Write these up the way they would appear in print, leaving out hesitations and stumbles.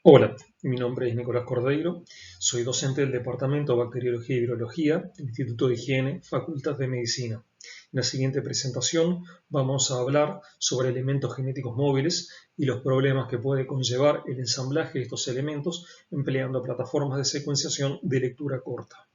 Hola, mi nombre es Nicolás Cordeiro, soy docente del Departamento de Bacteriología y Virología del Instituto de Higiene, Facultad de Medicina. En la siguiente presentación vamos a hablar sobre elementos genéticos móviles y los problemas que puede conllevar el ensamblaje de estos elementos empleando plataformas de secuenciación de lectura corta.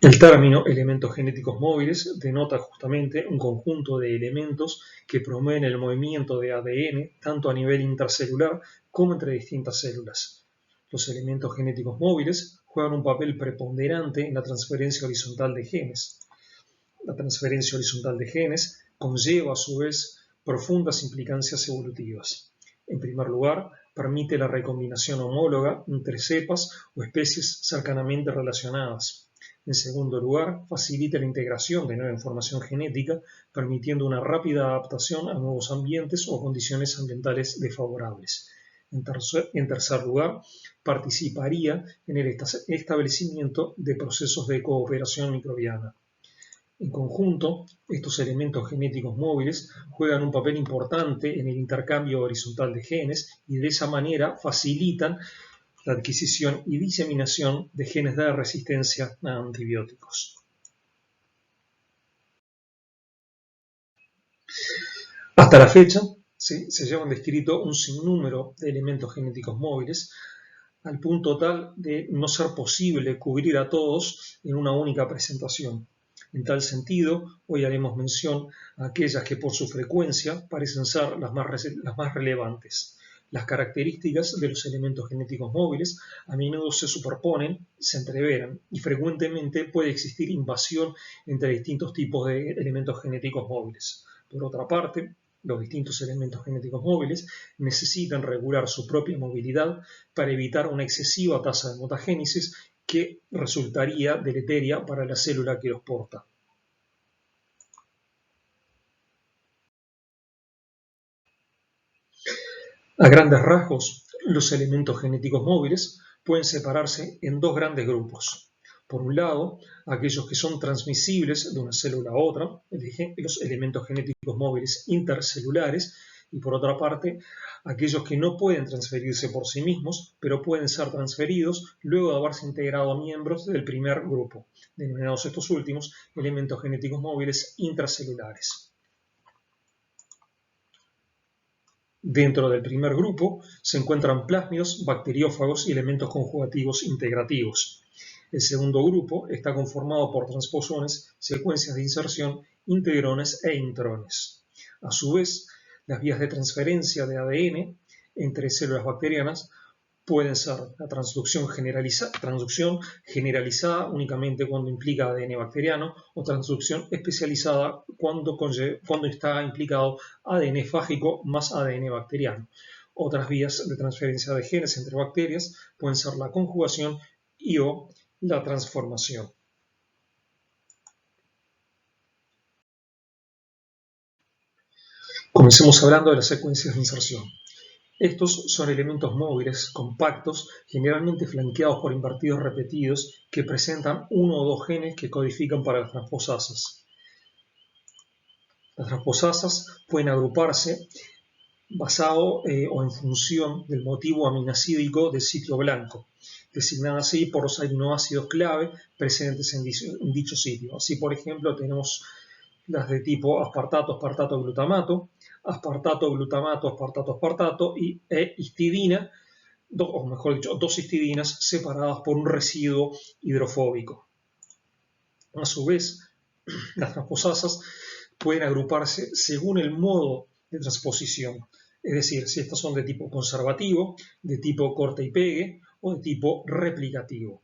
El término elementos genéticos móviles denota justamente un conjunto de elementos que promueven el movimiento de ADN tanto a nivel intracelular como entre distintas células. Los elementos genéticos móviles juegan un papel preponderante en la transferencia horizontal de genes. La transferencia horizontal de genes conlleva a su vez profundas implicancias evolutivas. En primer lugar, permite la recombinación homóloga entre cepas o especies cercanamente relacionadas. En segundo lugar, facilita la integración de nueva información genética, permitiendo una rápida adaptación a nuevos ambientes o condiciones ambientales desfavorables. En tercer lugar, participaría en el establecimiento de procesos de cooperación microbiana. En conjunto, estos elementos genéticos móviles juegan un papel importante en el intercambio horizontal de genes y de esa manera facilitan la adquisición y diseminación de genes de resistencia a antibióticos. Hasta la fecha, se llevan descrito un sinnúmero de elementos genéticos móviles, al punto tal de no ser posible cubrir a todos en una única presentación. En tal sentido, hoy haremos mención a aquellas que por su frecuencia parecen ser las más relevantes. Las características de los elementos genéticos móviles a menudo se superponen, se entreveran y frecuentemente puede existir invasión entre distintos tipos de elementos genéticos móviles. Por otra parte, los distintos elementos genéticos móviles necesitan regular su propia movilidad para evitar una excesiva tasa de mutagénesis que resultaría deleteria para la célula que los porta. A grandes rasgos, los elementos genéticos móviles pueden separarse en dos grandes grupos. Por un lado, aquellos que son transmisibles de una célula a otra, los elementos genéticos móviles intercelulares, y por otra parte, aquellos que no pueden transferirse por sí mismos, pero pueden ser transferidos luego de haberse integrado a miembros del primer grupo, denominados estos últimos elementos genéticos móviles intracelulares. Dentro del primer grupo se encuentran plásmidos, bacteriófagos y elementos conjugativos integrativos. El segundo grupo está conformado por transposones, secuencias de inserción, integrones e intrones. A su vez, las vías de transferencia de ADN entre células bacterianas pueden ser la transducción generalizada únicamente cuando implica ADN bacteriano o transducción especializada cuando está implicado ADN fágico más ADN bacteriano. Otras vías de transferencia de genes entre bacterias pueden ser la conjugación o la transformación. Comencemos hablando de las secuencias de inserción. Estos son elementos móviles compactos, generalmente flanqueados por invertidos repetidos que presentan uno o dos genes que codifican para las transposasas. Las transposasas pueden agruparse basado o en función del motivo aminacídico del sitio blanco, designada así por los aminoácidos clave presentes en dicho sitio. Así, por ejemplo, tenemos las de tipo aspartato, aspartato, glutamato, aspartato, glutamato, aspartato, aspartato e histidina, o mejor dicho, dos histidinas separadas por un residuo hidrofóbico. A su vez, las transposasas pueden agruparse según el modo de transposición, es decir, si estas son de tipo conservativo, de tipo corta y pegue o de tipo replicativo.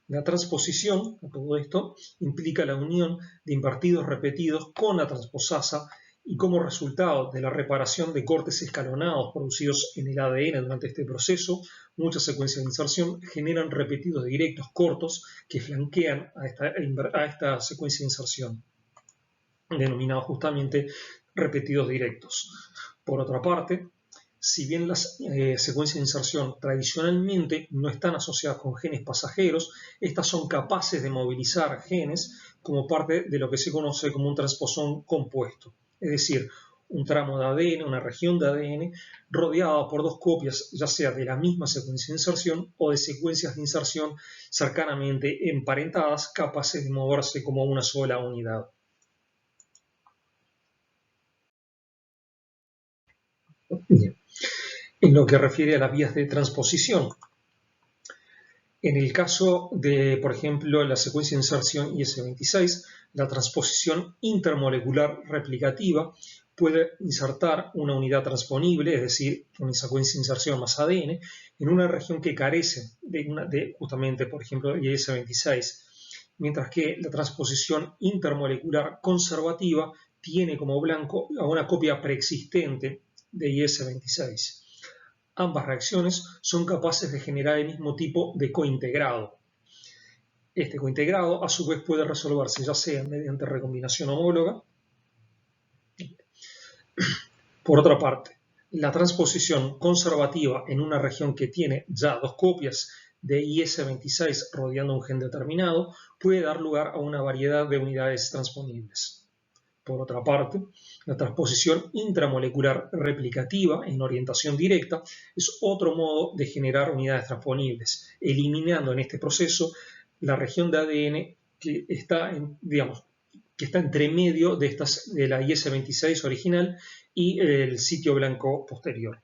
La transposición, a todo esto, implica la unión de invertidos repetidos con la transposasa y como resultado de la reparación de cortes escalonados producidos en el ADN durante este proceso, muchas secuencias de inserción generan repetidos directos cortos que flanquean a esta secuencia de inserción, denominados justamente repetidos directos. Por otra parte, si bien las secuencias de inserción tradicionalmente no están asociadas con genes pasajeros, estas son capaces de movilizar genes como parte de lo que se conoce como un transposón compuesto. Es decir, un tramo de ADN, una región de ADN, rodeada por dos copias, ya sea de la misma secuencia de inserción o de secuencias de inserción cercanamente emparentadas, capaces de moverse como una sola unidad. Bien. En lo que refiere a las vías de transposición, en el caso de, por ejemplo, la secuencia de inserción IS26, la transposición intermolecular replicativa puede insertar una unidad transponible, es decir, una secuencia de inserción más ADN, en una región que carece de justamente, por ejemplo, IS26, mientras que la transposición intermolecular conservativa tiene como blanco a una copia preexistente de IS26. Ambas reacciones son capaces de generar el mismo tipo de cointegrado. Este cointegrado, a su vez, puede resolverse ya sea mediante recombinación homóloga. Por otra parte, la transposición conservativa en una región que tiene ya dos copias de IS26 rodeando un gen determinado puede dar lugar a una variedad de unidades transponibles. Por otra parte, la transposición intramolecular replicativa en orientación directa es otro modo de generar unidades transponibles, eliminando en este proceso la región de ADN que está, entre medio de la IS26 original y el sitio blanco posterior.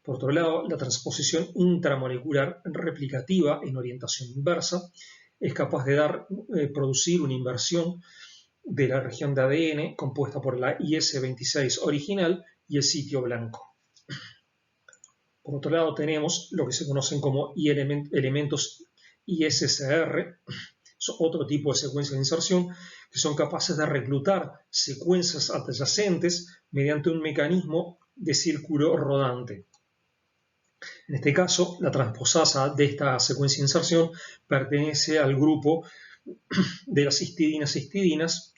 Por otro lado, la transposición intramolecular replicativa en orientación inversa es capaz de producir una inversión de la región de ADN compuesta por la IS26 original y el sitio blanco. Por otro lado, tenemos lo que se conocen como elementos ISCR, son otro tipo de secuencia de inserción, que son capaces de reclutar secuencias adyacentes mediante un mecanismo de círculo rodante. En este caso, la transposasa de esta secuencia de inserción pertenece al grupo de las histidinas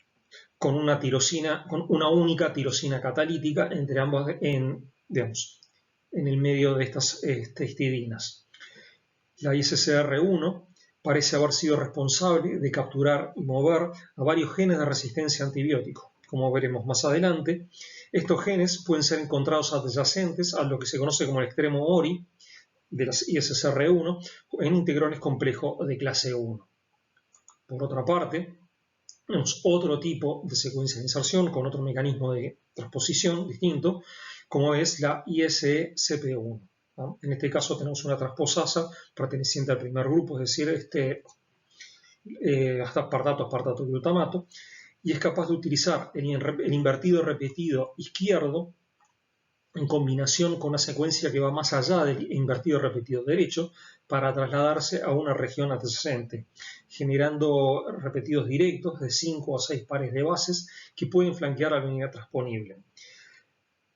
con una única tirosina catalítica entre ambas, en el medio de estas histidinas. La ISCR1 parece haber sido responsable de capturar y mover a varios genes de resistencia a antibióticos. Como veremos más adelante, estos genes pueden ser encontrados adyacentes a lo que se conoce como el extremo ORI de las ISCR1 en integrones complejos de clase 1. Por otra parte, tenemos otro tipo de secuencia de inserción con otro mecanismo de transposición distinto, como es la ISCP1. ¿no? En este caso tenemos una transposasa perteneciente al primer grupo, es decir, aspartato glutamato, y es capaz de utilizar el invertido repetido izquierdo en combinación con una secuencia que va más allá del invertido repetido derecho para trasladarse a una región adyacente, generando repetidos directos de 5 a 6 pares de bases que pueden flanquear a la unidad transponible.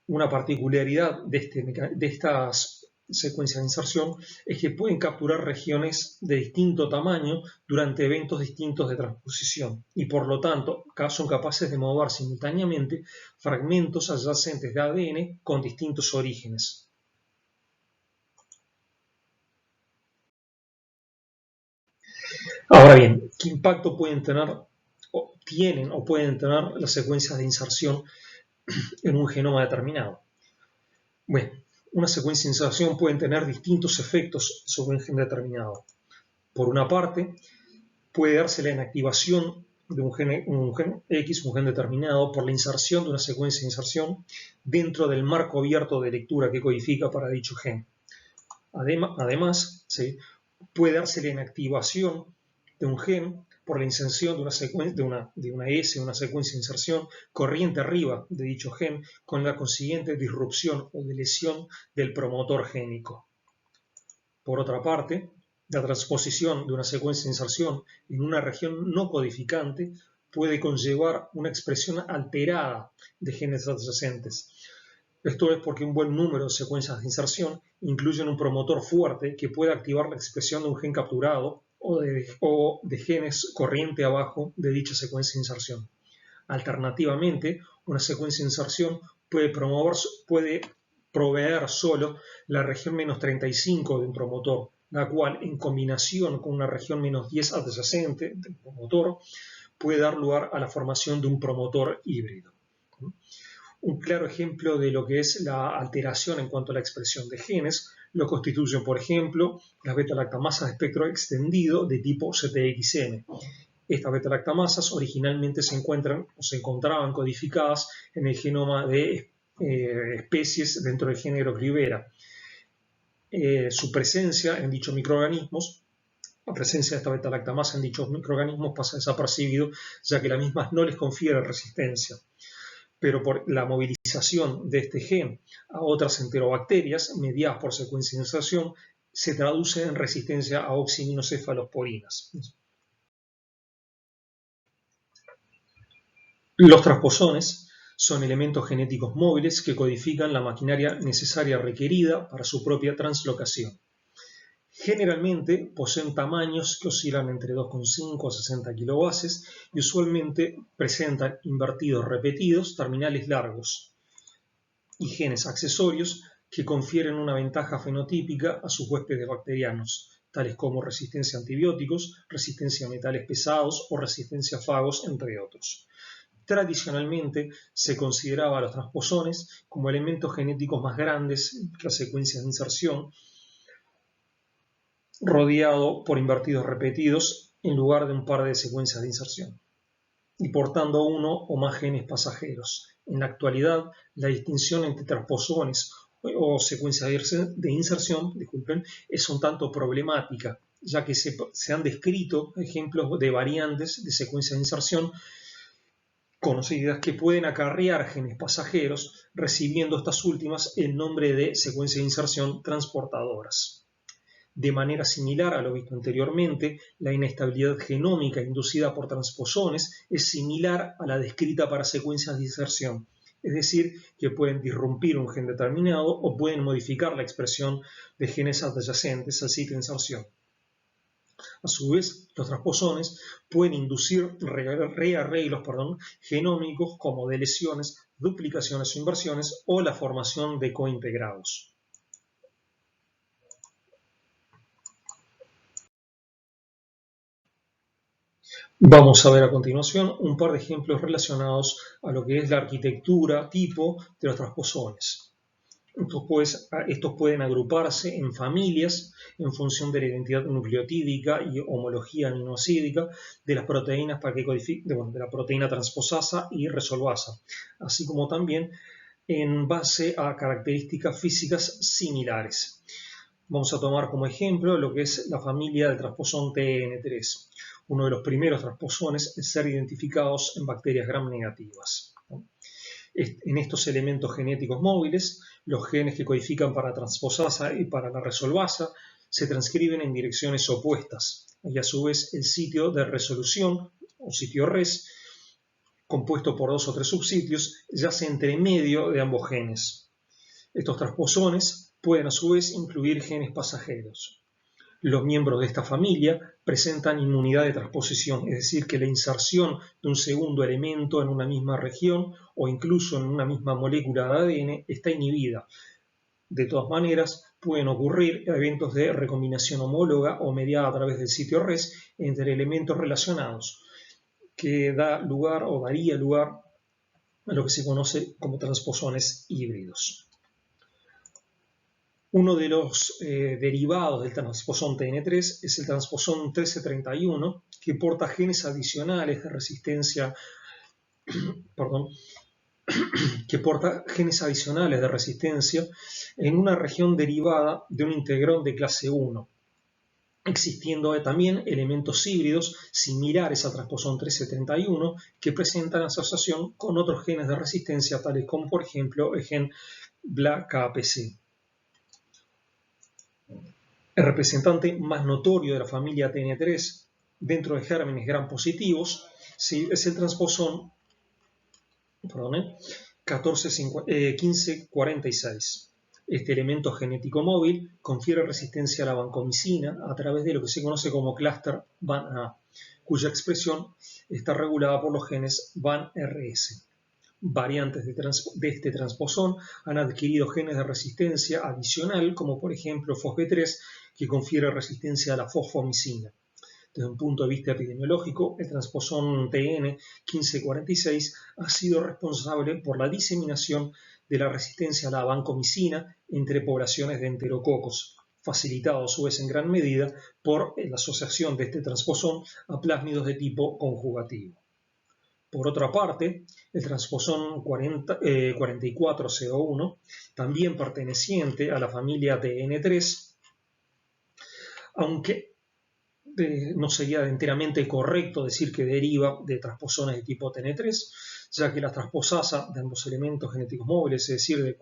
Una particularidad de estas secuencias de inserción es que pueden capturar regiones de distinto tamaño durante eventos distintos de transposición y por lo tanto son capaces de mover simultáneamente fragmentos adyacentes de ADN con distintos orígenes. Ahora bien, ¿qué impacto tienen o pueden tener las secuencias de inserción en un genoma determinado? Bueno, una secuencia de inserción puede tener distintos efectos sobre un gen determinado. Por una parte, puede darse la inactivación de un gen X, un gen determinado, por la inserción de una secuencia de inserción dentro del marco abierto de lectura que codifica para dicho gen. Además, ¿sí? Puede darse la inactivación de un gen por la inserción de una secuencia de inserción corriente arriba de dicho gen con la consiguiente disrupción o lesión del promotor génico. Por otra parte, la transposición de una secuencia de inserción en una región no codificante puede conllevar una expresión alterada de genes adyacentes. Esto es porque un buen número de secuencias de inserción incluyen un promotor fuerte que puede activar la expresión de un gen capturado o de genes corriente abajo de dicha secuencia de inserción. Alternativamente, una secuencia de inserción puede proveer solo la región -35 de un promotor, la cual, en combinación con una región -10 adyacente del promotor, puede dar lugar a la formación de un promotor híbrido. Un claro ejemplo de lo que es la alteración en cuanto a la expresión de genes lo constituyen, por ejemplo, las beta-lactamasas de espectro extendido de tipo ZXM. Estas beta-lactamasas originalmente se encontraban codificadas en el genoma de especies dentro del género Cribera. Su presencia en dichos microorganismos, la presencia de esta beta-lactamasa en dichos microorganismos pasa desapercibido, ya que la misma no les confiere resistencia. Pero por la movilización de este gen a otras enterobacterias mediadas por secuencia de inserción, se traduce en resistencia a oximinocefalosporinas. Los transposones son elementos genéticos móviles que codifican la maquinaria necesaria requerida para su propia translocación. Generalmente poseen tamaños que oscilan entre 2,5 a 60 kilobases y usualmente presentan invertidos repetidos terminales largos y genes accesorios que confieren una ventaja fenotípica a sus huéspedes bacterianos, tales como resistencia a antibióticos, resistencia a metales pesados o resistencia a fagos, entre otros. Tradicionalmente se consideraba a los transposones como elementos genéticos más grandes que las secuencias de inserción, rodeado por invertidos repetidos en lugar de un par de secuencias de inserción, y portando uno o más genes pasajeros. En la actualidad, la distinción entre transposones o secuencias de inserción, es un tanto problemática, ya que se han descrito ejemplos de variantes de secuencias de inserción conocidas que pueden acarrear genes pasajeros, recibiendo estas últimas el nombre de secuencias de inserción transportadoras. De manera similar a lo visto anteriormente, la inestabilidad genómica inducida por transposones es similar a la descrita para secuencias de inserción, es decir, que pueden disrumpir un gen determinado o pueden modificar la expresión de genes adyacentes al sitio de inserción. A su vez, los transposones pueden inducir rearreglos genómicos como de lesiones, duplicaciones o inversiones o la formación de cointegrados. Vamos a ver a continuación un par de ejemplos relacionados a lo que es la arquitectura tipo de los transposones. Estos pueden agruparse en familias en función de la identidad nucleotídica y homología aminoácidica de las proteínas de la proteína transposasa y resolvasa, así como también en base a características físicas similares. Vamos a tomar como ejemplo lo que es la familia del transposón TN3, uno de los primeros transposones en ser identificados en bacterias gram negativas. En estos elementos genéticos móviles, los genes que codifican para la transposasa y para la resolvasa se transcriben en direcciones opuestas, y a su vez el sitio de resolución o sitio res, compuesto por 2 o 3 subsitios, yace entre medio de ambos genes. Estos transposones pueden a su vez incluir genes pasajeros. Los miembros de esta familia presentan inmunidad de transposición, es decir, que la inserción de un segundo elemento en una misma región o incluso en una misma molécula de ADN está inhibida. De todas maneras, pueden ocurrir eventos de recombinación homóloga o mediada a través del sitio res entre elementos relacionados, que da lugar o daría lugar a lo que se conoce como transposones híbridos. Uno de los derivados del transposón TN3 es el transposón 1331, que porta genes adicionales de resistencia, en una región derivada de un integrón de clase 1, existiendo también elementos híbridos similares al transposón 1331 que presentan asociación con otros genes de resistencia, tales como por ejemplo el gen BLA-KPC. El representante más notorio de la familia TN3 dentro de gérmenes gram positivos es el transposón 1546. Este elemento genético móvil confiere resistencia a la vancomicina a través de lo que se conoce como clúster VAN-A, cuya expresión está regulada por los genes VAN-RS. Variantes de este transposón han adquirido genes de resistencia adicional, como por ejemplo FOSB3, que confiere resistencia a la fosfomicina. Desde un punto de vista epidemiológico, el transposón TN 1546 ha sido responsable por la diseminación de la resistencia a la vancomicina entre poblaciones de enterococos, facilitado a su vez en gran medida por la asociación de este transposón a plásmidos de tipo conjugativo. Por otra parte, el transposón 44CO1, también perteneciente a la familia TN3, aunque no sería enteramente correcto decir que deriva de transposones de tipo TN3, ya que la transposasa de ambos elementos genéticos móviles, es decir, el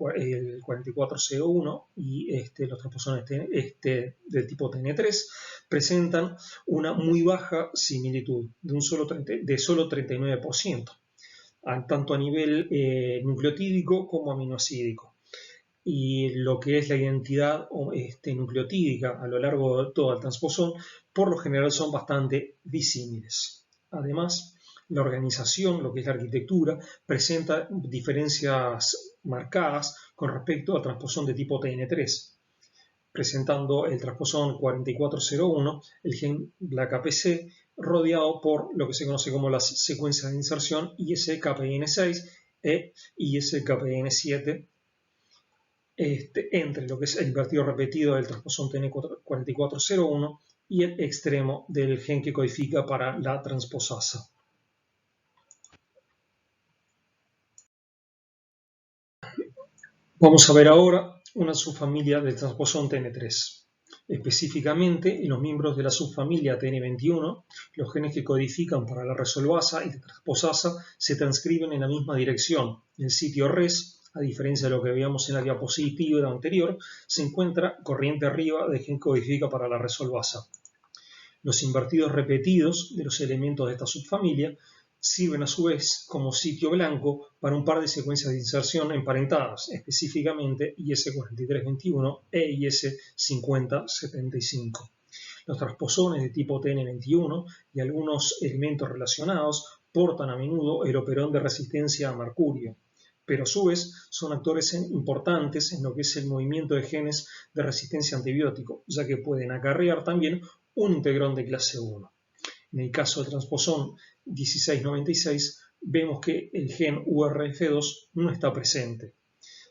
44CO1 y los transposones del tipo TN3, presentan una muy baja similitud, de solo 39%, tanto a nivel nucleotídico como aminoácidico. Y lo que es la identidad nucleotídica a lo largo de todo el transposón, por lo general son bastante disímiles. Además, la organización, lo que es la arquitectura, presenta diferencias marcadas con respecto al transposón de tipo TN3, presentando el transposón 4401, el gen BLACAPC, rodeado por lo que se conoce como las secuencias de inserción ISKPN6 e ISKPN7, entre lo que es el invertido repetido del transposón TN4401 y el extremo del gen que codifica para la transposasa. Vamos a ver ahora una subfamilia del transposón TN3. Específicamente, en los miembros de la subfamilia TN21, los genes que codifican para la resolvasa y la transposasa se transcriben en la misma dirección. El sitio RES, a diferencia de lo que veíamos en la diapositiva anterior, se encuentra corriente arriba del gen que codifica para la resolvasa. Los invertidos repetidos de los elementos de esta subfamilia sirven a su vez como sitio blanco para un par de secuencias de inserción emparentadas, específicamente IS4321 e IS5075. Los transposones de tipo TN21 y algunos elementos relacionados portan a menudo el operón de resistencia a mercurio, pero a su vez son actores importantes en lo que es el movimiento de genes de resistencia a antibiótico, ya que pueden acarrear también un integrón de clase 1. En el caso del transposón 1696, vemos que el gen URF2 no está presente,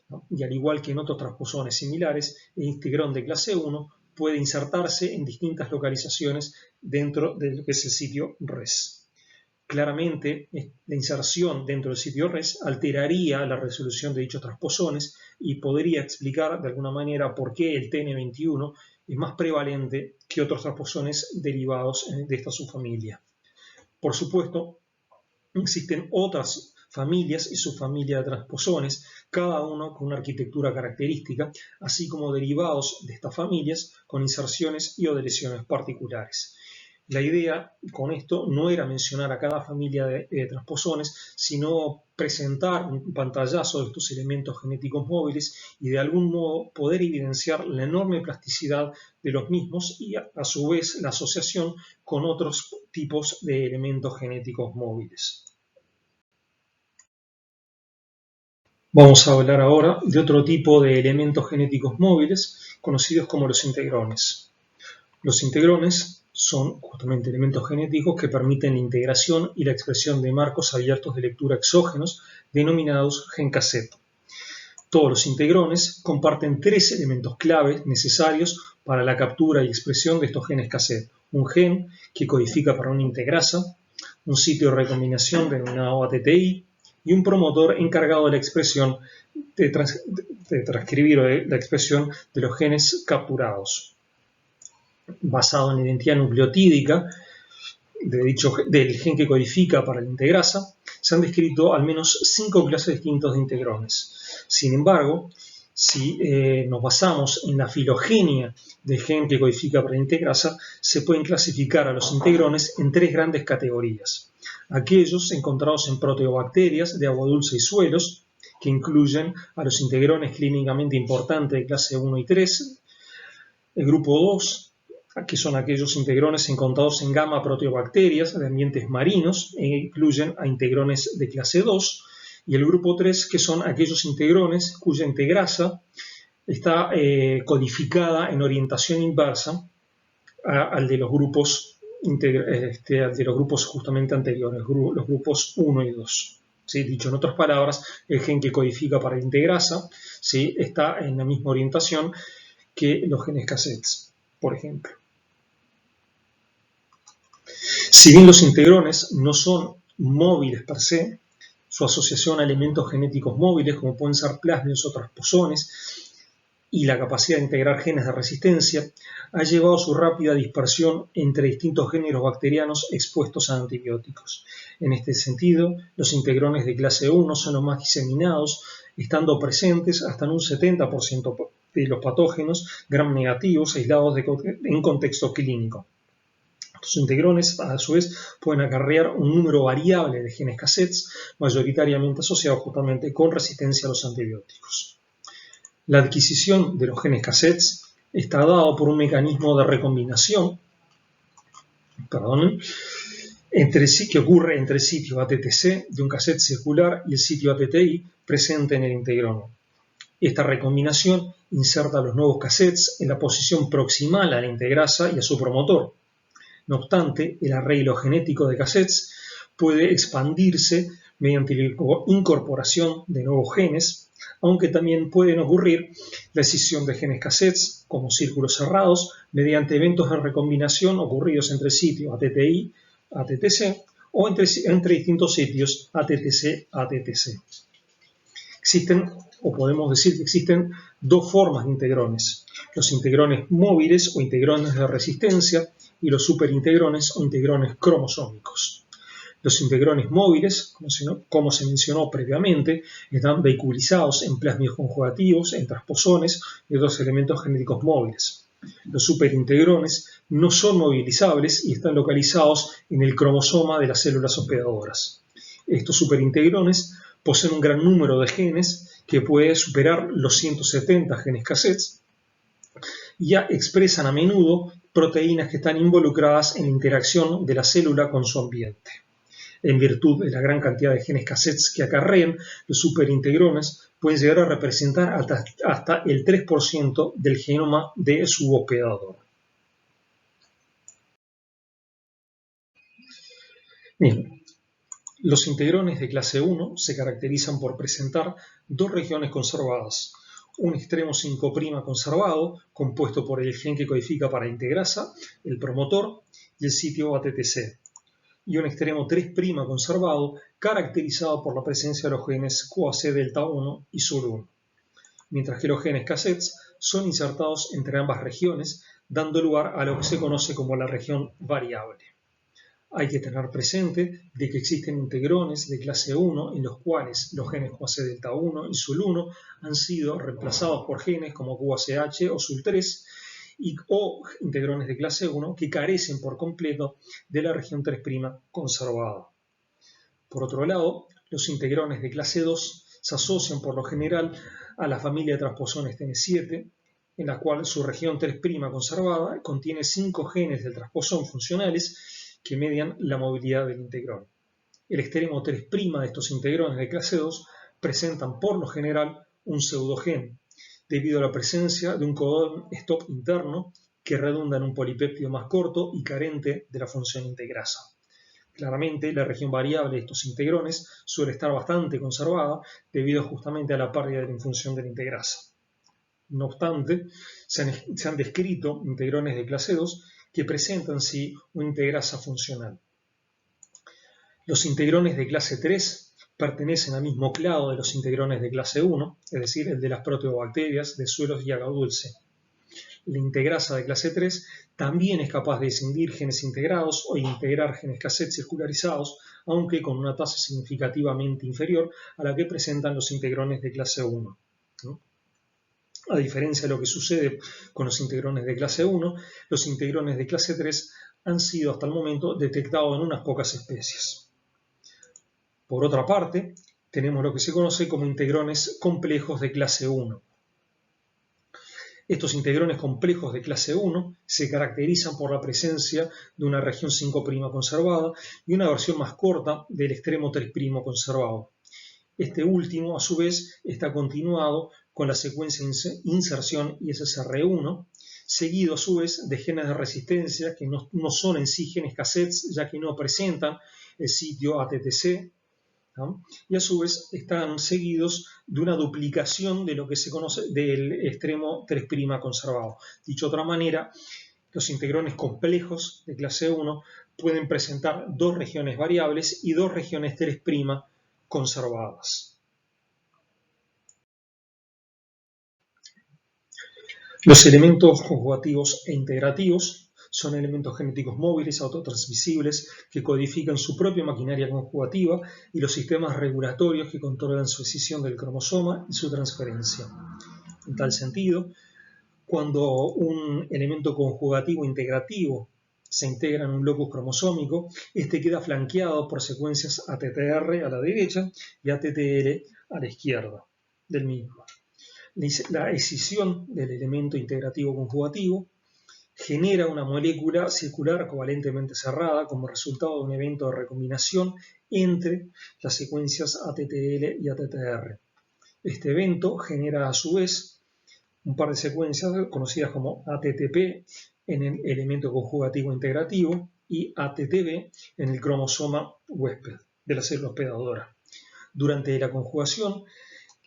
¿no? Y al igual que en otros transposones similares, el integrón de clase 1 puede insertarse en distintas localizaciones dentro de lo que es el sitio RES. Claramente, la inserción dentro del sitio RES alteraría la resolución de dichos transposones y podría explicar de alguna manera por qué el TN21 es más prevalente que otros transposones derivados de esta subfamilia. Por supuesto, existen otras familias y subfamilias de transposones, cada uno con una arquitectura característica, así como derivados de estas familias con inserciones y o deleciones particulares. La idea con esto no era mencionar a cada familia de transposones, sino presentar un pantallazo de estos elementos genéticos móviles y de algún modo poder evidenciar la enorme plasticidad de los mismos y a su vez la asociación con otros tipos de elementos genéticos móviles. Vamos a hablar ahora de otro tipo de elementos genéticos móviles conocidos como los integrones. Los integrones son justamente elementos genéticos que permiten la integración y la expresión de marcos abiertos de lectura exógenos denominados gen cassette. Todos los integrones comparten tres elementos claves necesarios para la captura y expresión de estos genes cassette. Un gen que codifica para una integrasa, un sitio de recombinación denominado ATTI y un promotor encargado de la expresión de transcribir la expresión de los genes capturados. Basado en la identidad nucleotídica del gen que codifica para la integrasa, se han descrito al menos 5 clases distintas de integrones. Sin embargo, si nos basamos en la filogenia del gen que codifica para la integrasa, se pueden clasificar a los integrones en tres grandes categorías. Aquellos encontrados en proteobacterias de agua dulce y suelos, que incluyen a los integrones clínicamente importantes de clase 1 y 3, el grupo 2, que son aquellos integrones encontrados en gamma proteobacterias de ambientes marinos e incluyen a integrones de clase 2, y el grupo 3, que son aquellos integrones cuya integrasa está codificada en orientación inversa al de los grupos de los grupos justamente anteriores, los grupos 1 y 2. ¿Sí? Dicho en otras palabras, el gen que codifica para la integrasa, ¿sí?, está en la misma orientación que los genes cassettes, por ejemplo. Si bien los integrones no son móviles per se, su asociación a elementos genéticos móviles, como pueden ser plásmidos o transposones, y la capacidad de integrar genes de resistencia, ha llevado a su rápida dispersión entre distintos géneros bacterianos expuestos a antibióticos. En este sentido, los integrones de clase 1 son los más diseminados, estando presentes hasta en un 70% de los patógenos gram negativos aislados en contexto clínico. Los integrones, a su vez, pueden acarrear un número variable de genes cassettes, mayoritariamente asociados justamente con resistencia a los antibióticos. La adquisición de los genes cassettes está dado por un mecanismo de recombinación que ocurre entre el sitio ATTC de un cassette circular y el sitio ATTI presente en el integrón. Esta recombinación inserta los nuevos cassettes en la posición proximal a la integrasa y a su promotor. No obstante, el arreglo genético de cassettes puede expandirse mediante la incorporación de nuevos genes, aunque también pueden ocurrir la escisión de genes cassettes como círculos cerrados mediante eventos de recombinación ocurridos entre el sitio ATTI, ATTC o entre distintos sitios ATTC, ATTC. Podemos decir que existen dos formas de integrones: los integrones móviles o integrones de resistencia y los superintegrones o integrones cromosómicos. Los integrones móviles, como se mencionó previamente, están vehiculizados en plásmidos conjugativos, en transposones y otros elementos genéticos móviles. Los superintegrones no son movilizables y están localizados en el cromosoma de las células hospedadoras. Estos superintegrones poseen un gran número de genes que puede superar los 170 genes cassettes y ya expresan a menudo proteínas que están involucradas en la interacción de la célula con su ambiente. En virtud de la gran cantidad de genes cassettes que acarrean, los superintegrones pueden llegar a representar hasta el 3% del genoma de su hospedador. Bien, los integrones de clase 1 se caracterizan por presentar dos regiones conservadas: un extremo 5' conservado, compuesto por el gen que codifica para integrasa, el promotor y el sitio ATTC, y un extremo 3' conservado, caracterizado por la presencia de los genes QAC delta 1 y SUR1, mientras que los genes cassettes son insertados entre ambas regiones, dando lugar a lo que se conoce como la región variable. Hay que tener presente de que existen integrones de clase 1 en los cuales los genes QAC delta 1 y SUR1 han sido reemplazados por genes como QACH o SUR3, o integrones de clase 1 que carecen por completo de la región 3' conservada. Por otro lado, los integrones de clase 2 se asocian por lo general a la familia de transposones TN7, en la cual su región 3' conservada contiene 5 genes del transposón funcionales que median la movilidad del integrón. El extremo 3' de estos integrones de clase 2 presentan por lo general un pseudogen, debido a la presencia de un codón stop interno que redunda en un polipéptido más corto y carente de la función integrasa. Claramente, la región variable de estos integrones suele estar bastante conservada debido justamente a la pérdida de la función de la integrasa. No obstante, se han descrito integrones de clase 2 que presentan sí una integrasa funcional. Los integrones de clase 3 pertenecen al mismo clado de los integrones de clase 1, es decir, el de las proteobacterias de suelos y agua dulce. La integrasa de clase 3 también es capaz de escindir genes integrados o integrar genes cassette circularizados, aunque con una tasa significativamente inferior a la que presentan los integrones de clase 1. A diferencia de lo que sucede con los integrones de clase 1, los integrones de clase 3 han sido hasta el momento detectados en unas pocas especies. Por otra parte, tenemos lo que se conoce como integrones complejos de clase 1. Estos integrones complejos de clase 1 se caracterizan por la presencia de una región 5' conservada y una versión más corta del extremo 3' conservado. Este último, a su vez, está continuado con la secuencia inserción ISSR1, seguido a su vez de genes de resistencia que no son en sí genes cassettes, ya que no presentan el sitio ATTC, ¿no? Y a su vez están seguidos de una duplicación de lo que se conoce del extremo 3' conservado. Dicho de otra manera, los integrones complejos de clase 1 pueden presentar dos regiones variables y dos regiones 3' conservadas. Los elementos conjugativos e integrativos son elementos genéticos móviles autotransmisibles que codifican su propia maquinaria conjugativa y los sistemas regulatorios que controlan su escisión del cromosoma y su transferencia. En tal sentido, cuando un elemento conjugativo integrativo se integra en un locus cromosómico, este queda flanqueado por secuencias ATTR a la derecha y ATTL a la izquierda del mismo. La escisión del elemento integrativo conjugativo genera una molécula circular covalentemente cerrada como resultado de un evento de recombinación entre las secuencias ATTL y ATTR. Este evento genera a su vez un par de secuencias conocidas como ATTP en el elemento conjugativo integrativo y ATTB en el cromosoma huésped de la célula hospedadora. Durante la conjugación,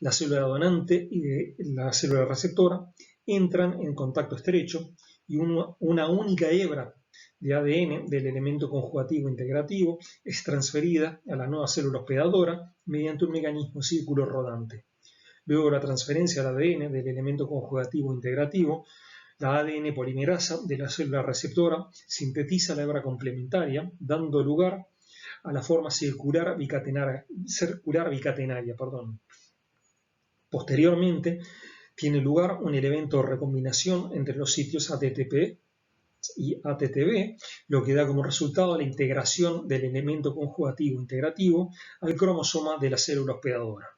la célula donante y la célula receptora entran en contacto estrecho y una única hebra de ADN del elemento conjugativo integrativo es transferida a la nueva célula hospedadora mediante un mecanismo círculo rodante. Luego de la transferencia al ADN del elemento conjugativo integrativo, la ADN polimerasa de la célula receptora sintetiza la hebra complementaria, dando lugar a la forma circular bicatenaria. Posteriormente, tiene lugar un evento de recombinación entre los sitios ATTP y ATTB, lo que da como resultado la integración del elemento conjugativo integrativo al cromosoma de la célula hospedadora.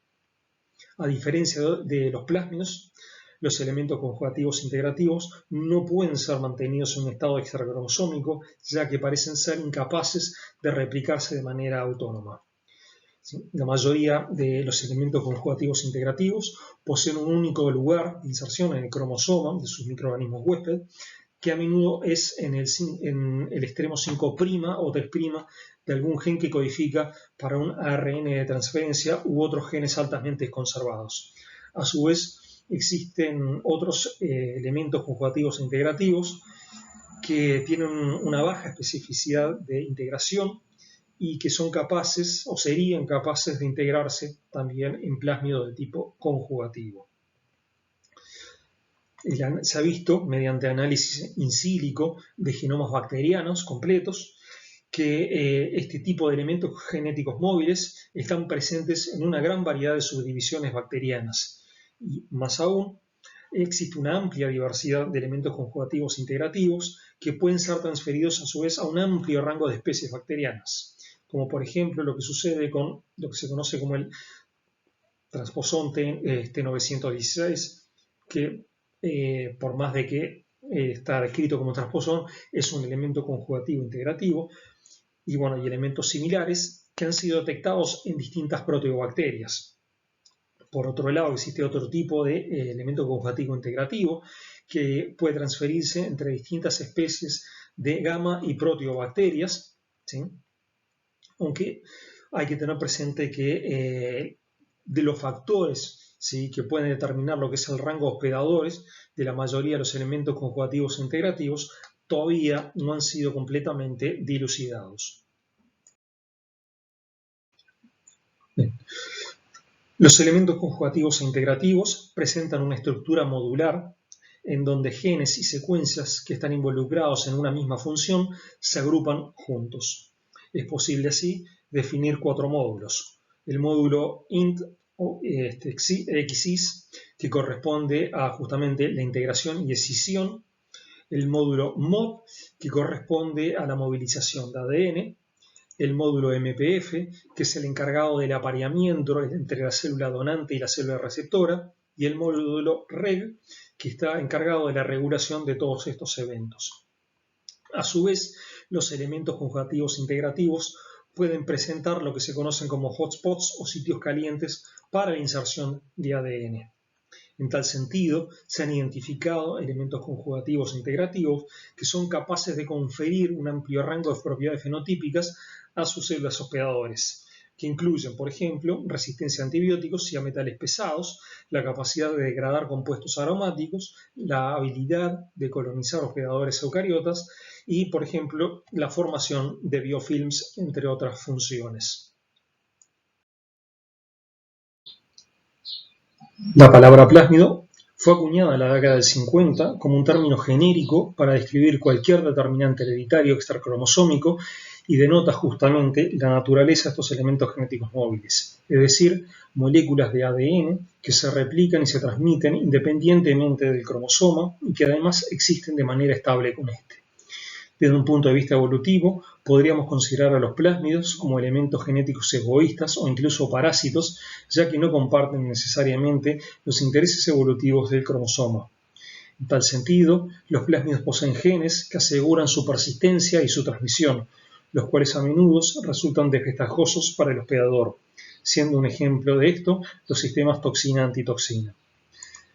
A diferencia de los plásmidos, los elementos conjugativos integrativos no pueden ser mantenidos en un estado extracromosómico, ya que parecen ser incapaces de replicarse de manera autónoma. La mayoría de los elementos conjugativos integrativos poseen un único lugar de inserción en el cromosoma de sus microorganismos huésped, que a menudo es en el extremo 5' o 3' de algún gen que codifica para un ARN de transferencia u otros genes altamente conservados. A su vez, existen otros elementos conjugativos integrativos que tienen una baja especificidad de integración y que son capaces o serían capaces de integrarse también en plásmidos de tipo conjugativo. Se ha visto mediante análisis in silico de genomas bacterianos completos que este tipo de elementos genéticos móviles están presentes en una gran variedad de subdivisiones bacterianas. Y más aún, existe una amplia diversidad de elementos conjugativos integrativos que pueden ser transferidos a su vez a un amplio rango de especies bacterianas, como por ejemplo lo que sucede con lo que se conoce como el transposón T916, que por más de que está descrito como transposón, es un elemento conjugativo integrativo, y bueno, y elementos similares que han sido detectados en distintas proteobacterias. Por otro lado, existe otro tipo de elemento conjugativo integrativo que puede transferirse entre distintas especies de gamma y proteobacterias, ¿sí? Aunque hay que tener presente que de los factores, ¿sí?, que pueden determinar lo que es el rango de hospedadores de la mayoría de los elementos conjugativos integrativos, todavía no han sido completamente dilucidados. Bien. Los elementos conjugativos e integrativos presentan una estructura modular en donde genes y secuencias que están involucrados en una misma función se agrupan juntos. Es posible así definir 4 módulos. El módulo int o xis, que corresponde a justamente la integración y escisión. El módulo mod, que corresponde a la movilización de ADN. El módulo MPF, que es el encargado del apareamiento entre la célula donante y la célula receptora. Y el módulo reg, que está encargado de la regulación de todos estos eventos. A su vez, los elementos conjugativos integrativos pueden presentar lo que se conocen como hotspots o sitios calientes para la inserción de ADN. En tal sentido, se han identificado elementos conjugativos e integrativos que son capaces de conferir un amplio rango de propiedades fenotípicas a sus células hospedadores, que incluyen, por ejemplo, resistencia a antibióticos y a metales pesados, la capacidad de degradar compuestos aromáticos, la habilidad de colonizar hospedadores eucariotas y, por ejemplo, la formación de biofilms, entre otras funciones. La palabra plásmido fue acuñada en la década del 50 como un término genérico para describir cualquier determinante hereditario extracromosómico y denota justamente la naturaleza de estos elementos genéticos móviles, es decir, moléculas de ADN que se replican y se transmiten independientemente del cromosoma y que además existen de manera estable con este. Desde un punto de vista evolutivo, podríamos considerar a los plásmidos como elementos genéticos egoístas o incluso parásitos, ya que no comparten necesariamente los intereses evolutivos del cromosoma. En tal sentido, los plásmidos poseen genes que aseguran su persistencia y su transmisión, los cuales a menudo resultan desventajosos para el hospedador, siendo un ejemplo de esto los sistemas toxina-antitoxina.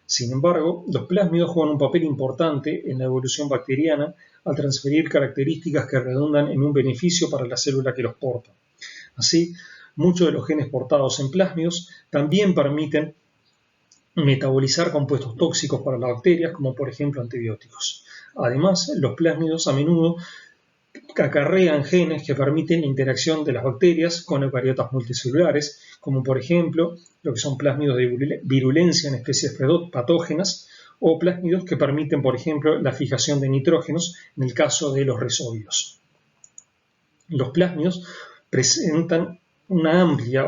Sin embargo, los plásmidos juegan un papel importante en la evolución bacteriana al transferir características que redundan en un beneficio para la célula que los porta. Así, muchos de los genes portados en plásmidos también permiten metabolizar compuestos tóxicos para las bacterias, como por ejemplo antibióticos. Además, los plásmidos a menudo acarrean genes que permiten la interacción de las bacterias con eucariotas multicelulares, como por ejemplo lo que son plásmidos de virulencia en especies patógenas o plásmidos que permiten, por ejemplo, la fijación de nitrógenos en el caso de los resóvidos. Los plásmidos presentan una amplia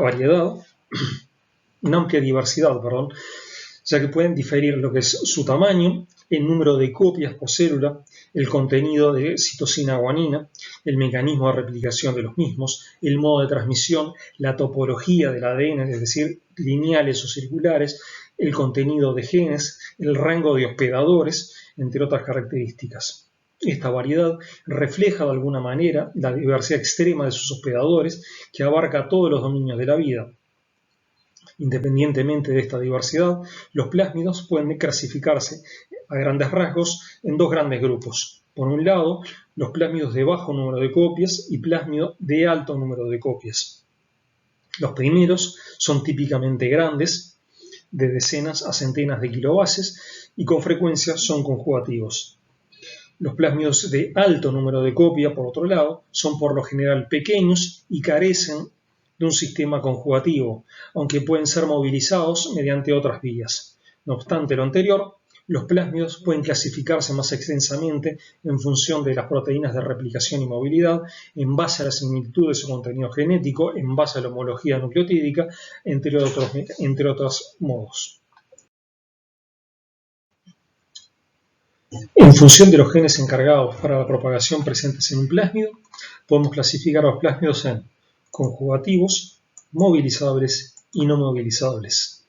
diversidad, ya que pueden diferir lo que es su tamaño, el número de copias por célula, el contenido de citosina guanina, el mecanismo de replicación de los mismos, el modo de transmisión, la topología del ADN, es decir, lineales o circulares, el contenido de genes, el rango de hospedadores, entre otras características. Esta variedad refleja de alguna manera la diversidad extrema de sus hospedadores que abarca todos los dominios de la vida. Independientemente de esta diversidad, los plásmidos pueden clasificarse a grandes rasgos en dos grandes grupos. Por un lado, los plásmidos de bajo número de copias y plásmidos de alto número de copias. Los primeros son típicamente grandes, de decenas a centenas de kilobases, y con frecuencia son conjugativos. Los plásmidos de alto número de copia, por otro lado, son por lo general pequeños y carecen de un sistema conjugativo, aunque pueden ser movilizados mediante otras vías. No obstante lo anterior, los plásmidos pueden clasificarse más extensamente en función de las proteínas de replicación y movilidad, en base a la similitud de su contenido genético, en base a la homología nucleotídica, entre otros modos. En función de los genes encargados para la propagación presentes en un plásmido, podemos clasificar a los plásmidos en conjugativos, movilizables y no movilizables.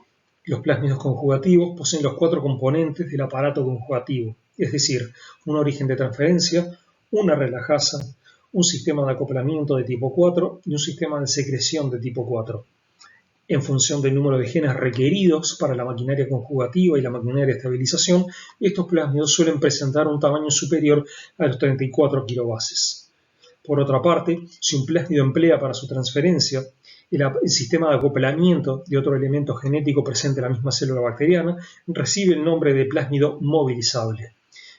Los plásmidos conjugativos poseen los 4 componentes del aparato conjugativo, es decir, un origen de transferencia, una relajasa, un sistema de acoplamiento de tipo 4 y un sistema de secreción de tipo 4. En función del número de genes requeridos para la maquinaria conjugativa y la maquinaria de estabilización, estos plásmidos suelen presentar un tamaño superior a los 34 kilobases. Por otra parte, si un plásmido emplea para su transferencia el sistema de acoplamiento de otro elemento genético presente en la misma célula bacteriana, recibe el nombre de plásmido movilizable.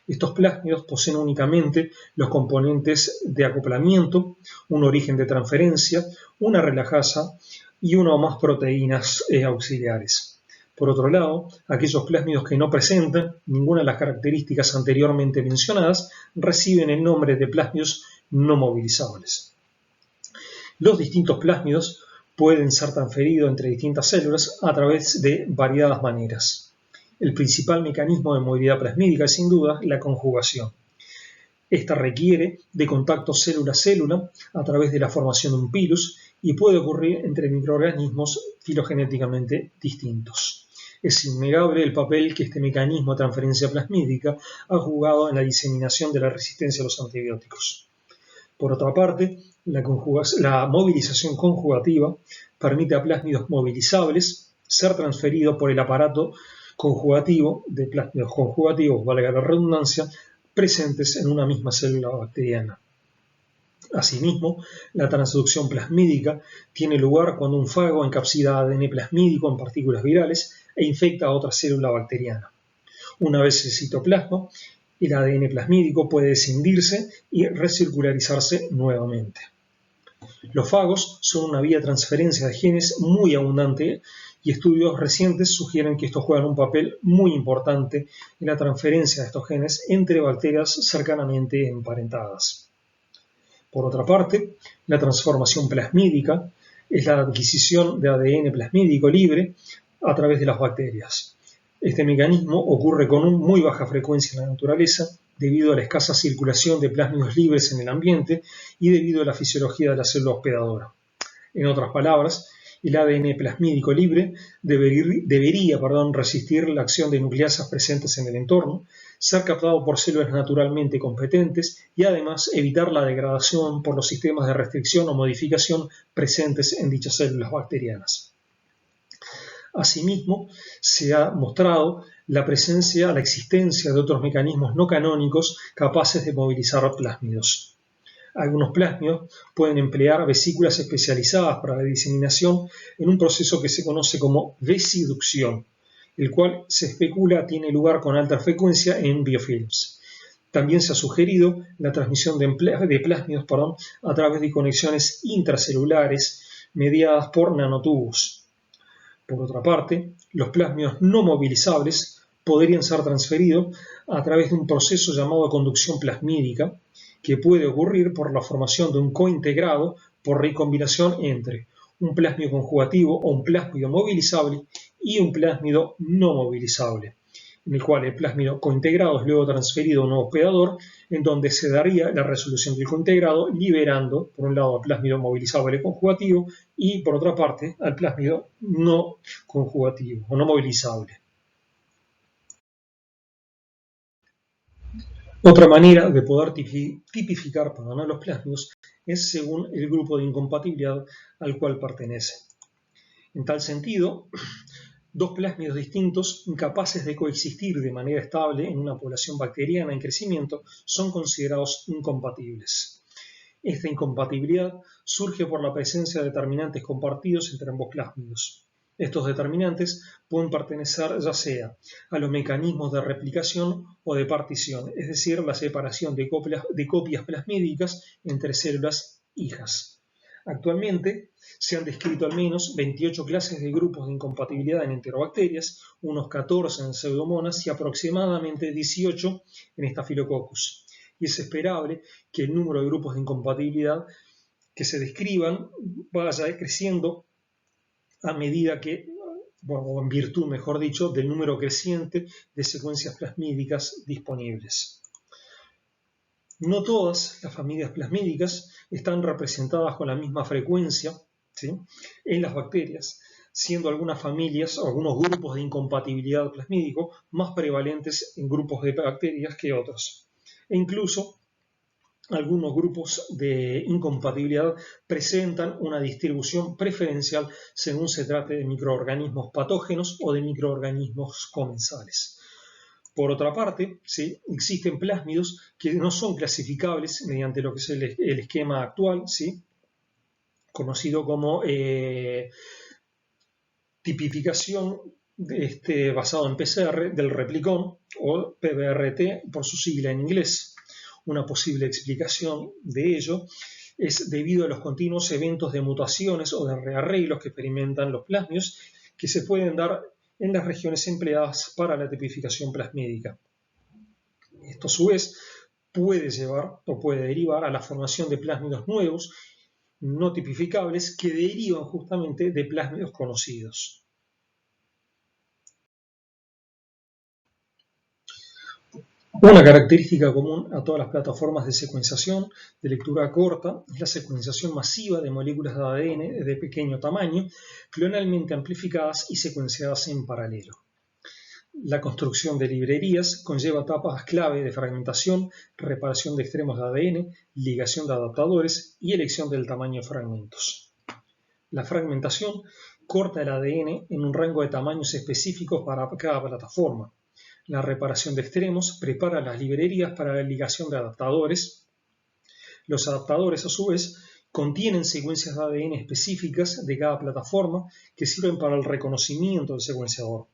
Estos plásmidos poseen únicamente los componentes de acoplamiento, un origen de transferencia, una relajasa y una o más proteínas auxiliares. Por otro lado, aquellos plásmidos que no presentan ninguna de las características anteriormente mencionadas reciben el nombre de plásmidos no movilizables. Los distintos plásmidos pueden ser transferidos entre distintas células a través de variadas maneras. El principal mecanismo de movilidad plasmídica es sin duda la conjugación. Esta requiere de contacto célula-célula a través de la formación de un pilus y puede ocurrir entre microorganismos filogenéticamente distintos. Es innegable el papel que este mecanismo de transferencia plasmídica ha jugado en la diseminación de la resistencia a los antibióticos. Por otra parte, la movilización conjugativa permite a plásmidos movilizables ser transferidos por el aparato de plásmidos conjugativos, valga la redundancia, presentes en una misma célula bacteriana. Asimismo, la transducción plasmídica tiene lugar cuando un fago encapsula ADN plasmídico en partículas virales e infecta a otra célula bacteriana. Una vez el citoplasma, el ADN plasmídico puede escindirse y recircularizarse nuevamente. Los fagos son una vía de transferencia de genes muy abundante y estudios recientes sugieren que estos juegan un papel muy importante en la transferencia de estos genes entre bacterias cercanamente emparentadas. Por otra parte, la transformación plasmídica es la adquisición de ADN plasmídico libre a través de las bacterias. Este mecanismo ocurre con muy baja frecuencia en la naturaleza debido a la escasa circulación de plásmidos libres en el ambiente y debido a la fisiología de la célula hospedadora. En otras palabras, el ADN plasmídico libre debería resistir la acción de nucleasas presentes en el entorno, ser captado por células naturalmente competentes y además evitar la degradación por los sistemas de restricción o modificación presentes en dichas células bacterianas. Asimismo, se ha mostrado la existencia de otros mecanismos no canónicos capaces de movilizar plásmidos. Algunos plásmidos pueden emplear vesículas especializadas para la diseminación en un proceso que se conoce como vesiducción, el cual se especula tiene lugar con alta frecuencia en biofilms. También se ha sugerido la transmisión de plásmidos a través de conexiones intracelulares mediadas por nanotubos. Por otra parte, los plásmidos no movilizables podrían ser transferidos a través de un proceso llamado conducción plasmídica, que puede ocurrir por la formación de un cointegrado por recombinación entre un plásmido conjugativo o un plásmido movilizable y un plásmido no movilizable, en el cual el plásmido cointegrado es luego transferido a un nuevo hospedador, en donde se daría la resolución del cointegrado, liberando, por un lado, al plásmido movilizable conjugativo y, por otra parte, al plásmido no conjugativo o no movilizable. Otra manera de poder tipificar los plásmidos es según el grupo de incompatibilidad al cual pertenece. En tal sentido, dos plásmidos distintos, incapaces de coexistir de manera estable en una población bacteriana en crecimiento, son considerados incompatibles. Esta incompatibilidad surge por la presencia de determinantes compartidos entre ambos plásmidos. Estos determinantes pueden pertenecer ya sea a los mecanismos de replicación o de partición, es decir, la separación de copias plasmídicas entre células hijas. Actualmente se han descrito al menos 28 clases de grupos de incompatibilidad en enterobacterias, unos 14 en pseudomonas y aproximadamente 18 en Staphylococcus. Y es esperable que el número de grupos de incompatibilidad que se describan vaya creciendo a medida que, o en virtud, mejor dicho, del número creciente de secuencias plasmídicas disponibles. No todas las familias plasmídicas están representadas con la misma frecuencia, ¿sí?, en las bacterias, siendo algunas familias o algunos grupos de incompatibilidad plasmídico más prevalentes en grupos de bacterias que otros. E incluso algunos grupos de incompatibilidad presentan una distribución preferencial según se trate de microorganismos patógenos o de microorganismos comensales. Por otra parte, ¿sí?, existen plásmidos que no son clasificables mediante lo que es el esquema actual, ¿sí?, conocido como tipificación basado en PCR del replicón o PBRT por su sigla en inglés. Una posible explicación de ello es debido a los continuos eventos de mutaciones o de rearreglos que experimentan los plásmidos que se pueden dar en las regiones empleadas para la tipificación plasmídica. Esto a su vez puede derivar a la formación de plásmidos nuevos no tipificables que derivan justamente de plásmidos conocidos. Una característica común a todas las plataformas de secuenciación de lectura corta es la secuenciación masiva de moléculas de ADN de pequeño tamaño, clonalmente amplificadas y secuenciadas en paralelo. La construcción de librerías conlleva etapas clave de fragmentación, reparación de extremos de ADN, ligación de adaptadores y elección del tamaño de fragmentos. La fragmentación corta el ADN en un rango de tamaños específicos para cada plataforma. La reparación de extremos prepara las librerías para la ligación de adaptadores. Los adaptadores, a su vez, contienen secuencias de ADN específicas de cada plataforma que sirven para el reconocimiento del secuenciador.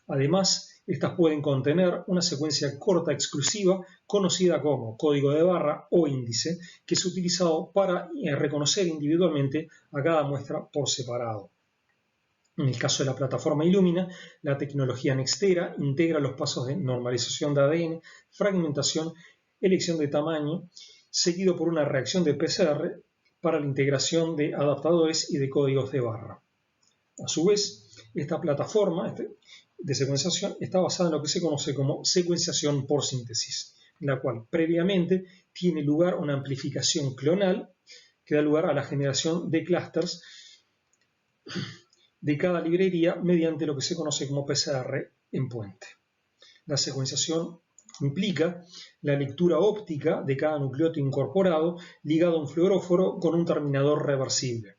Además, estas pueden contener una secuencia corta exclusiva conocida como código de barra o índice, que es utilizado para reconocer individualmente a cada muestra por separado. En el caso de la plataforma Illumina, la tecnología Nextera integra los pasos de normalización de ADN, fragmentación, elección de tamaño, seguido por una reacción de PCR para la integración de adaptadores y de códigos de barra. A su vez, esta plataforma de secuenciación está basada en lo que se conoce como secuenciación por síntesis, en la cual previamente tiene lugar una amplificación clonal que da lugar a la generación de clústeres de cada librería mediante lo que se conoce como PCR en puente. La secuenciación implica la lectura óptica de cada nucleótido incorporado ligado a un fluoróforo con un terminador reversible.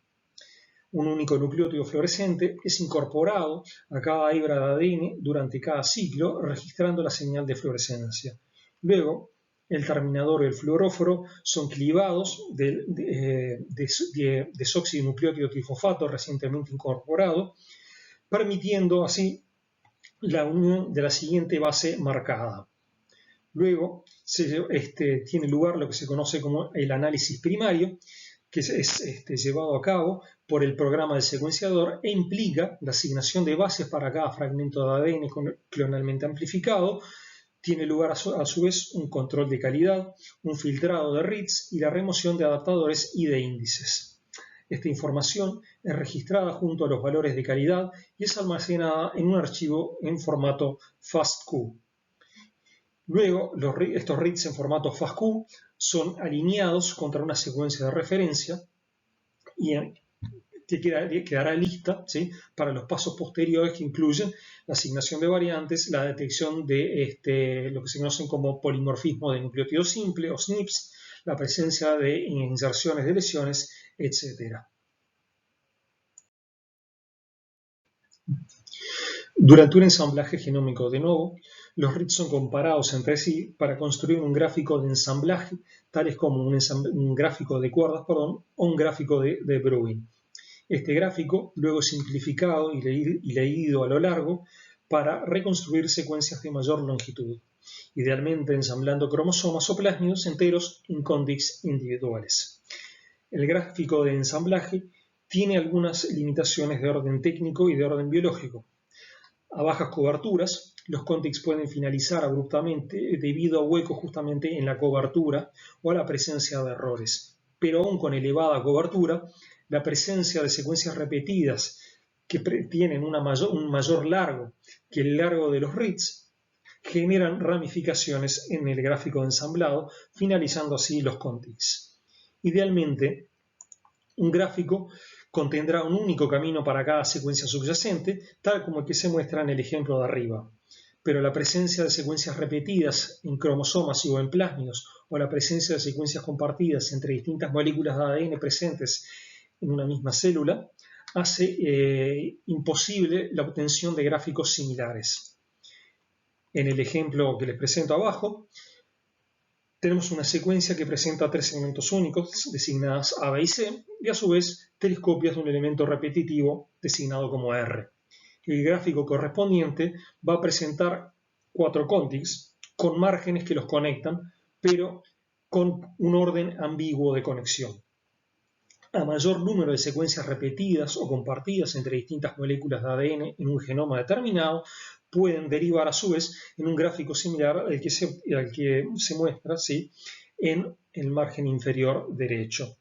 Un único nucleótido fluorescente es incorporado a cada hebra de ADN durante cada ciclo, registrando la señal de fluorescencia. Luego, el terminador y el fluoróforo son clivados de desoxinucleótido trifosfato recientemente incorporado, permitiendo así la unión de la siguiente base marcada. Luego tiene lugar lo que se conoce como el análisis primario, que es llevado a cabo por el programa del secuenciador e implica la asignación de bases para cada fragmento de ADN clonalmente amplificado. Tiene lugar a su vez un control de calidad, un filtrado de reads y la remoción de adaptadores y de índices. Esta información es registrada junto a los valores de calidad y es almacenada en un archivo en formato FASTQ. Luego, estos reads en formato FASTQ son alineados contra una secuencia de referencia y que quedará lista, ¿sí?, para los pasos posteriores que incluyen la asignación de variantes, la detección de lo que se conocen como polimorfismo de nucleótido simple o SNPs, la presencia de inserciones de lesiones, etc. Durante un ensamblaje genómico de nuevo, los reads son comparados entre sí para construir un gráfico de ensamblaje, tales como un gráfico de cuerdas, o un gráfico de Bruin. Este gráfico luego es simplificado y leído a lo largo para reconstruir secuencias de mayor longitud, idealmente ensamblando cromosomas o plásmidos enteros en cóntigs individuales. El gráfico de ensamblaje tiene algunas limitaciones de orden técnico y de orden biológico. A bajas coberturas, los cóntigs pueden finalizar abruptamente debido a huecos justamente en la cobertura o a la presencia de errores. Pero aún con elevada cobertura, la presencia de secuencias repetidas que tienen un mayor largo que el largo de los reads generan ramificaciones en el gráfico de ensamblado, finalizando así los cóntigs. Idealmente, un gráfico contendrá un único camino para cada secuencia subyacente, tal como el que se muestra en el ejemplo de arriba. Pero la presencia de secuencias repetidas en cromosomas o en plásmidos, o la presencia de secuencias compartidas entre distintas moléculas de ADN presentes en una misma célula, hace imposible la obtención de gráficos similares. En el ejemplo que les presento abajo, tenemos una secuencia que presenta 3 elementos únicos designadas A, B y C, y a su vez 3 copias de un elemento repetitivo designado como R. El gráfico correspondiente va a presentar 4 cóntigs con márgenes que los conectan, pero con un orden ambiguo de conexión. A mayor número de secuencias repetidas o compartidas entre distintas moléculas de ADN en un genoma determinado, pueden derivar a su vez en un gráfico similar al que se muestra, ¿sí?, en el margen inferior derecho.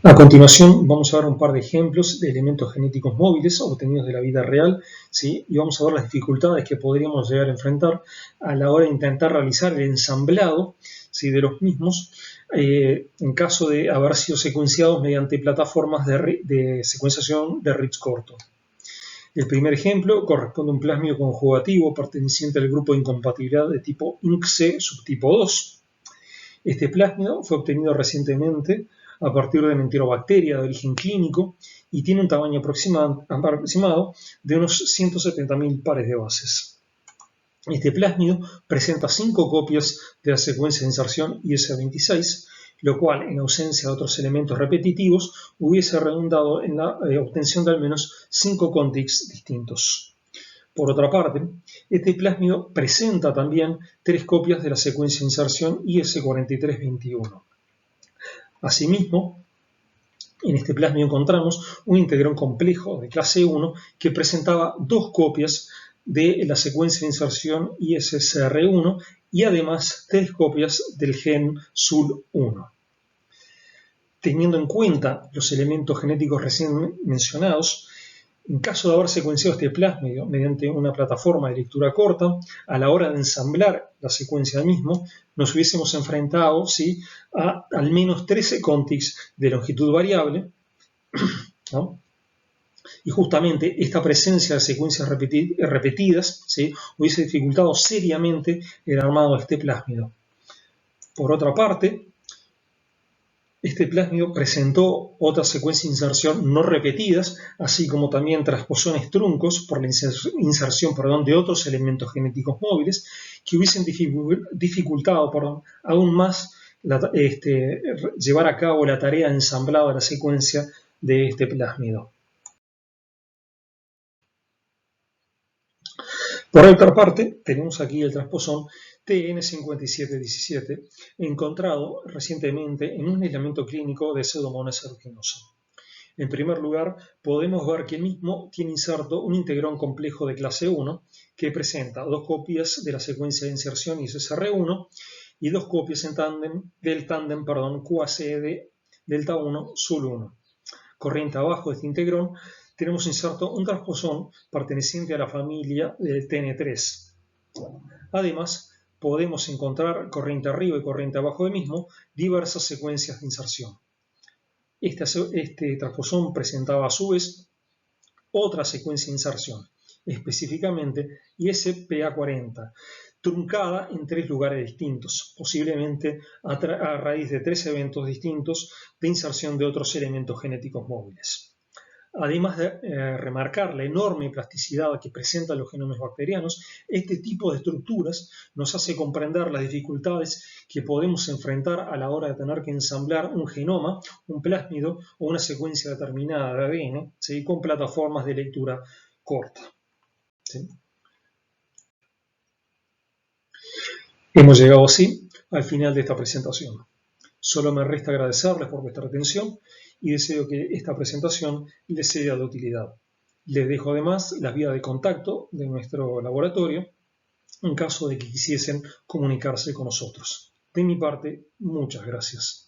A continuación vamos a ver un par de ejemplos de elementos genéticos móviles obtenidos de la vida real, ¿sí?, y vamos a ver las dificultades que podríamos llegar a enfrentar a la hora de intentar realizar el ensamblado, ¿sí?, de los mismos en caso de haber sido secuenciados mediante plataformas de secuenciación de reads corto. El primer ejemplo corresponde a un plásmido conjugativo perteneciente al grupo de incompatibilidad de tipo INC-C subtipo 2. Este plásmido fue obtenido recientemente a partir de una enterobacteria de origen clínico y tiene un tamaño aproximado de unos 170.000 pares de bases. Este plásmido presenta 5 copias de la secuencia de inserción IS26, lo cual, en ausencia de otros elementos repetitivos, hubiese redundado en la obtención de al menos 5 contigs distintos. Por otra parte, este plásmido presenta también 3 copias de la secuencia de inserción IS4321. Asimismo, en este plásmido encontramos un integrón complejo de clase 1 que presentaba 2 copias de la secuencia de inserción ISCR1 y además 3 copias del gen SUL1. Teniendo en cuenta los elementos genéticos recién mencionados, en caso de haber secuenciado este plásmido mediante una plataforma de lectura corta, a la hora de ensamblar la secuencia del mismo, nos hubiésemos enfrentado a al menos 13 contigs de longitud variable, ¿no? Y justamente esta presencia de secuencias repetidas hubiese dificultado seriamente el armado de este plásmido. Por otra parte, este plásmido presentó otras secuencias de inserción no repetidas, así como también transposones truncos por la inserción de otros elementos genéticos móviles que hubiesen dificultado aún más llevar a cabo la tarea de ensamblado de la secuencia de este plásmido. Por otra parte, tenemos aquí el transposón TN5717, encontrado recientemente en un aislamiento clínico de Pseudomonas aeruginosa. En primer lugar, podemos ver que el mismo tiene inserto un integrón complejo de clase 1 que presenta 2 copias de la secuencia de inserción ISCR1 y 2 copias del tándem QACD delta 1 SUL1. Corriente abajo de este integrón tenemos inserto un transposón perteneciente a la familia del TN3. Además, podemos encontrar corriente arriba y corriente abajo del mismo diversas secuencias de inserción. Este transposón presentaba a su vez otra secuencia de inserción, específicamente ISPA40, truncada en 3 lugares distintos, posiblemente a raíz de 3 eventos distintos de inserción de otros elementos genéticos móviles. Además de remarcar la enorme plasticidad que presentan los genomes bacterianos, este tipo de estructuras nos hace comprender las dificultades que podemos enfrentar a la hora de tener que ensamblar un genoma, un plásmido o una secuencia determinada de ADN, con plataformas de lectura corta. Hemos llegado así al final de esta presentación. Solo me resta agradecerles por vuestra atención y deseo que esta presentación les sea de utilidad. Les dejo además las vías de contacto de nuestro laboratorio en caso de que quisiesen comunicarse con nosotros. De mi parte, muchas gracias.